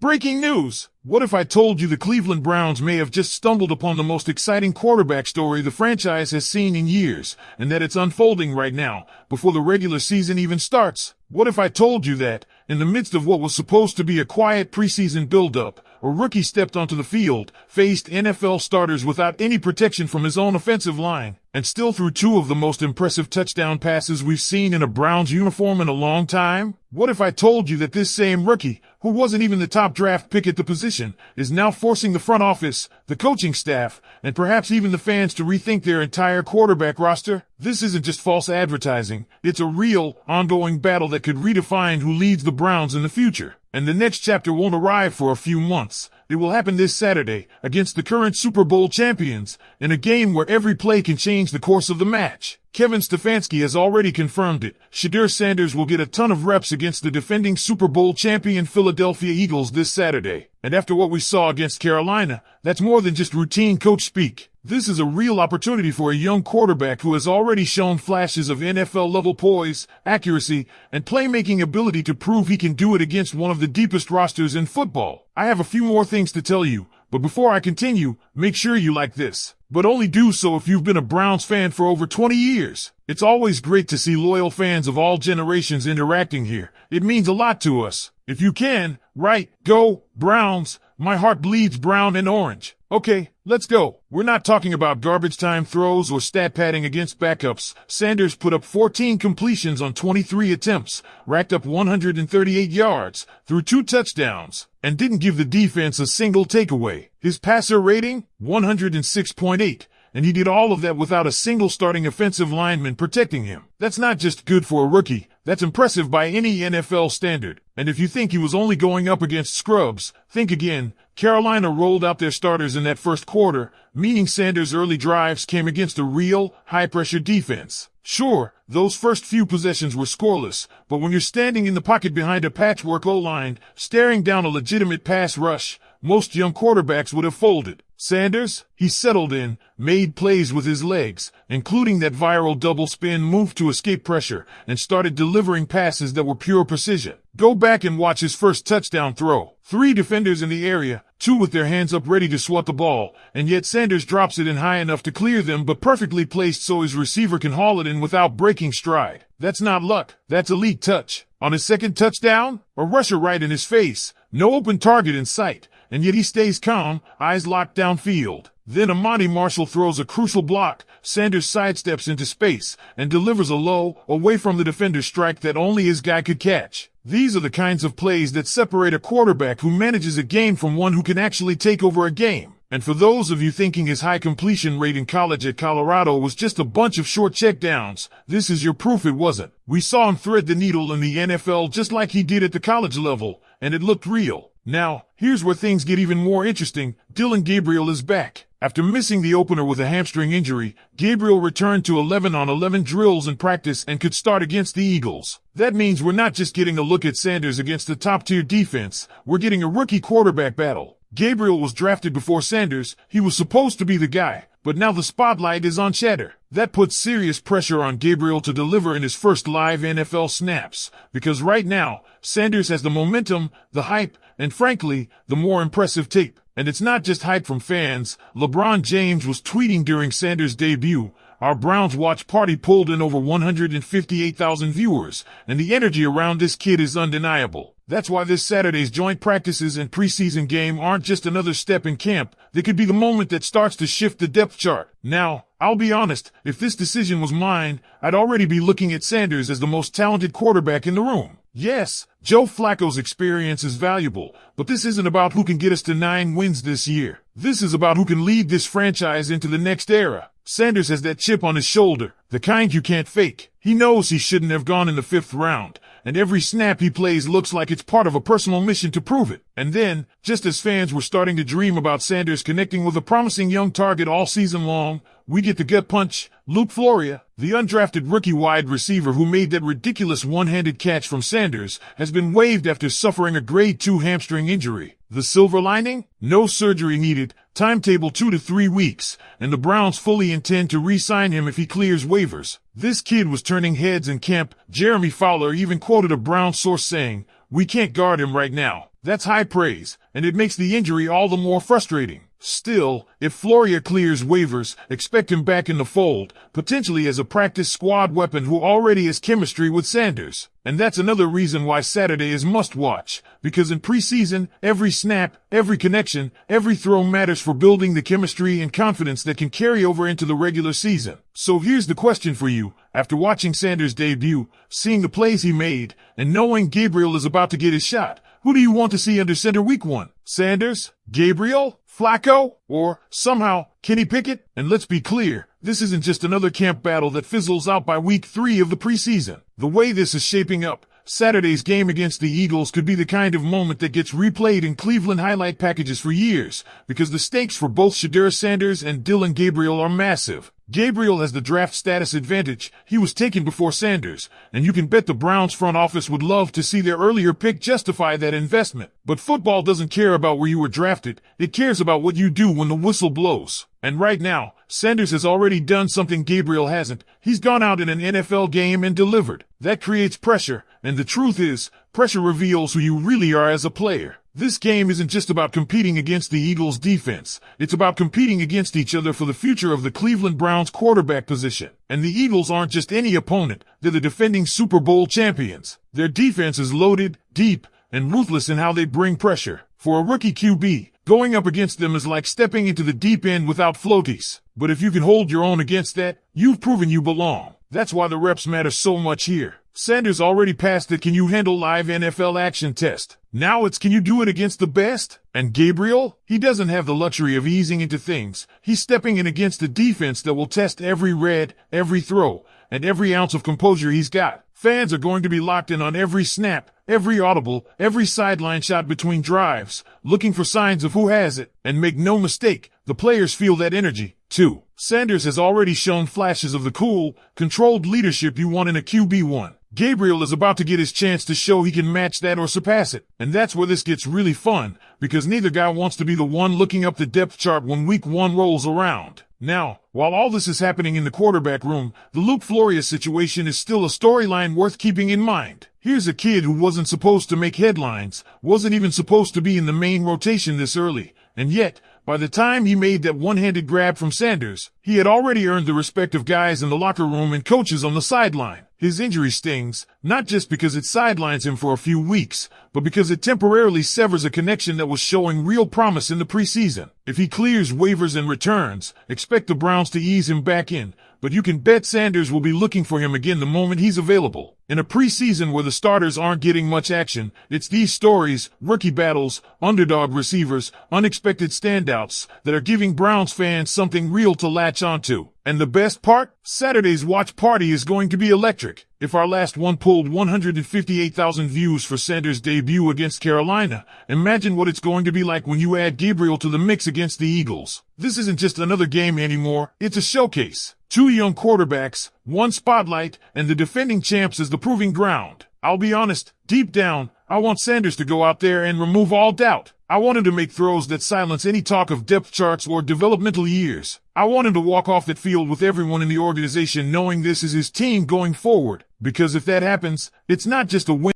Breaking news! What if I told you the Cleveland Browns may have just stumbled upon the most exciting quarterback story the franchise has seen in years, and that it's unfolding right now, before the regular season even starts? What if I told you that, in the midst of what was supposed to be a quiet preseason build-up, a rookie stepped onto the field, faced NFL starters without any protection from his own offensive line, and still threw two of the most impressive touchdown passes we've seen in a Browns uniform in a long time? What if I told you that this same rookie, who wasn't even the top draft pick at the position, is now forcing the front office, the coaching staff, and perhaps even the fans to rethink their entire quarterback roster? This isn't just false advertising. It's a real, ongoing battle that could redefine who leads the Browns in the future. And the next chapter won't arrive for a few months. It will happen this Saturday against the current Super Bowl champions in a game where every play can change the course of the match. Kevin Stefanski has already confirmed it. Shedeur Sanders will get a ton of reps against the defending Super Bowl champion Philadelphia Eagles this Saturday. And after what we saw against Carolina, that's more than just routine coach speak. This is a real opportunity for a young quarterback who has already shown flashes of NFL-level poise, accuracy, and playmaking ability to prove he can do it against one of the deepest rosters in football. I have a few more things to tell you, but before I continue, make sure you like this. But only do so if you've been a Browns fan for over 20 years. It's always great to see loyal fans of all generations interacting here. It means a lot to us. If you can, right, go, Browns. My heart bleeds brown and orange. Okay, let's go. We're not talking about garbage time throws or stat padding against backups. Sanders put up 14 completions on 23 attempts, racked up 138 yards, threw 2 touchdowns, and didn't give the defense a single takeaway. His passer rating, 106.8. And he did all of that without a single starting offensive lineman protecting him. That's not just good for a rookie. That's impressive by any NFL standard. And if you think he was only going up against scrubs, think again. Carolina rolled out their starters in that first quarter, meaning Sanders' early drives came against a real, high-pressure defense. Sure, those first few possessions were scoreless, but when you're standing in the pocket behind a patchwork O-line, staring down a legitimate pass rush, most young quarterbacks would have folded. Sanders, he settled in, made plays with his legs, including that viral double spin move to escape pressure, and started delivering passes that were pure precision. Go back and watch his first touchdown throw. 3 defenders in the area, 2 with their hands up ready to swat the ball, and yet Sanders drops it in high enough to clear them but perfectly placed so his receiver can haul it in without breaking stride. That's not luck, that's elite touch. On his second touchdown, a rusher right in his face, no open target in sight, and yet he stays calm, eyes locked downfield. Then Amani Marshall throws a crucial block. Sanders sidesteps into space and delivers a low, away from the defender strike that only his guy could catch. These are the kinds of plays that separate a quarterback who manages a game from one who can actually take over a game. And for those of you thinking his high completion rate in college at Colorado was just a bunch of short checkdowns, this is your proof it wasn't. We saw him thread the needle in the NFL just like he did at the college level, and it looked real. Now, here's where things get even more interesting. Dillon Gabriel is back. After missing the opener with a hamstring injury, Gabriel returned to 11-on-11 drills in practice and could start against the Eagles. That means we're not just getting a look at Sanders against the top-tier defense, we're getting a rookie quarterback battle. Gabriel was drafted before Sanders, he was supposed to be the guy, but now the spotlight is on Shedeur. That puts serious pressure on Gabriel to deliver in his first live NFL snaps, because right now, Sanders has the momentum, the hype, and frankly, the more impressive tape. And it's not just hype from fans. LeBron James was tweeting during Sanders' debut, "Our Browns watch party pulled in over 158,000 viewers, and the energy around this kid is undeniable." That's why this Saturday's joint practices and preseason game aren't just another step in camp. They could be the moment that starts to shift the depth chart. Now, I'll be honest, if this decision was mine, I'd already be looking at Sanders as the most talented quarterback in the room. Yes, Joe Flacco's experience is valuable, but this isn't about who can get us to 9 wins this year. This is about who can lead this franchise into the next era. Sanders has that chip on his shoulder, the kind you can't fake. He knows he shouldn't have gone in the 5th round, and every snap he plays looks like it's part of a personal mission to prove it. And then, just as fans were starting to dream about Sanders connecting with a promising young target all season long, we get the gut punch. Luke Floria, the undrafted rookie wide receiver who made that ridiculous one-handed catch from Sanders, has been waived after suffering a grade 2 hamstring injury. The silver lining? No surgery needed, timetable 2 to 3 weeks, and the Browns fully intend to re-sign him if he clears waivers. This kid was turning heads in camp. Jeremy Fowler even quoted a Browns source saying, "We can't guard him right now." That's high praise, and it makes the injury all the more frustrating. Still, if Floria clears waivers, expect him back in the fold, potentially as a practice squad weapon who already has chemistry with Sanders. And that's another reason why Saturday is must-watch, because in preseason, every snap, every connection, every throw matters for building the chemistry and confidence that can carry over into the regular season. So here's the question for you. After watching Sanders' debut, seeing the plays he made, and knowing Gabriel is about to get his shot, who do you want to see under center week 1? Sanders? Gabriel? Flacco? Or, somehow, Kenny Pickett? And let's be clear, this isn't just another camp battle that fizzles out by week 3 of the preseason. The way this is shaping up, Saturday's game against the Eagles could be the kind of moment that gets replayed in Cleveland highlight packages for years, because the stakes for both Shedeur Sanders and Dillon Gabriel are massive. Gabriel has the draft status advantage. He was taken before Sanders, and you can bet the Browns front office would love to see their earlier pick justify that investment. But football doesn't care about where you were drafted. It cares about what you do when the whistle blows. And right now, Sanders has already done something Gabriel hasn't. He's gone out in an NFL game and delivered. That creates pressure, and the truth is, pressure reveals who you really are as a player. This game isn't just about competing against the Eagles' defense. It's about competing against each other for the future of the Cleveland Browns quarterback position. And the Eagles aren't just any opponent. They're the defending Super Bowl champions. Their defense is loaded, deep, and ruthless in how they bring pressure. For a rookie QB, going up against them is like stepping into the deep end without floaties. But if you can hold your own against that, you've proven you belong. That's why the reps matter so much here. Sanders already passed the "can you handle live NFL action" test. Now it's "can you do it against the best?" And Gabriel? He doesn't have the luxury of easing into things. He's stepping in against a defense that will test every read, every throw, and every ounce of composure he's got. Fans are going to be locked in on every snap, every audible, every sideline shot between drives, looking for signs of who has it. And make no mistake, the players feel that energy, too. Sanders has already shown flashes of the cool, controlled leadership you want in a QB1. Gabriel is about to get his chance to show he can match that or surpass it. And that's where this gets really fun, because neither guy wants to be the one looking up the depth chart when week 1 rolls around. Now, while all this is happening in the quarterback room, the Luke Floria situation is still a storyline worth keeping in mind. Here's a kid who wasn't supposed to make headlines, wasn't even supposed to be in the main rotation this early, and yet, by the time he made that one-handed grab from Sanders, he had already earned the respect of guys in the locker room and coaches on the sideline. His injury stings, not just because it sidelines him for a few weeks, but because it temporarily severs a connection that was showing real promise in the preseason. If he clears waivers and returns, expect the Browns to ease him back in, but you can bet Sanders will be looking for him again the moment he's available. In a preseason where the starters aren't getting much action, it's these stories, rookie battles, underdog receivers, unexpected standouts, that are giving Browns fans something real to latch onto. And the best part? Saturday's watch party is going to be electric. If our last one pulled 158,000 views for Sanders' debut against Carolina, imagine what it's going to be like when you add Gabriel to the mix against the Eagles. This isn't just another game anymore, it's a showcase. 2 young quarterbacks, 1 spotlight, and the defending champs is the proving ground. I'll be honest, deep down, I want Sanders to go out there and remove all doubt. I want him to make throws that silence any talk of depth charts or developmental years. I want him to walk off that field with everyone in the organization knowing this is his team going forward. Because if that happens, it's not just a win.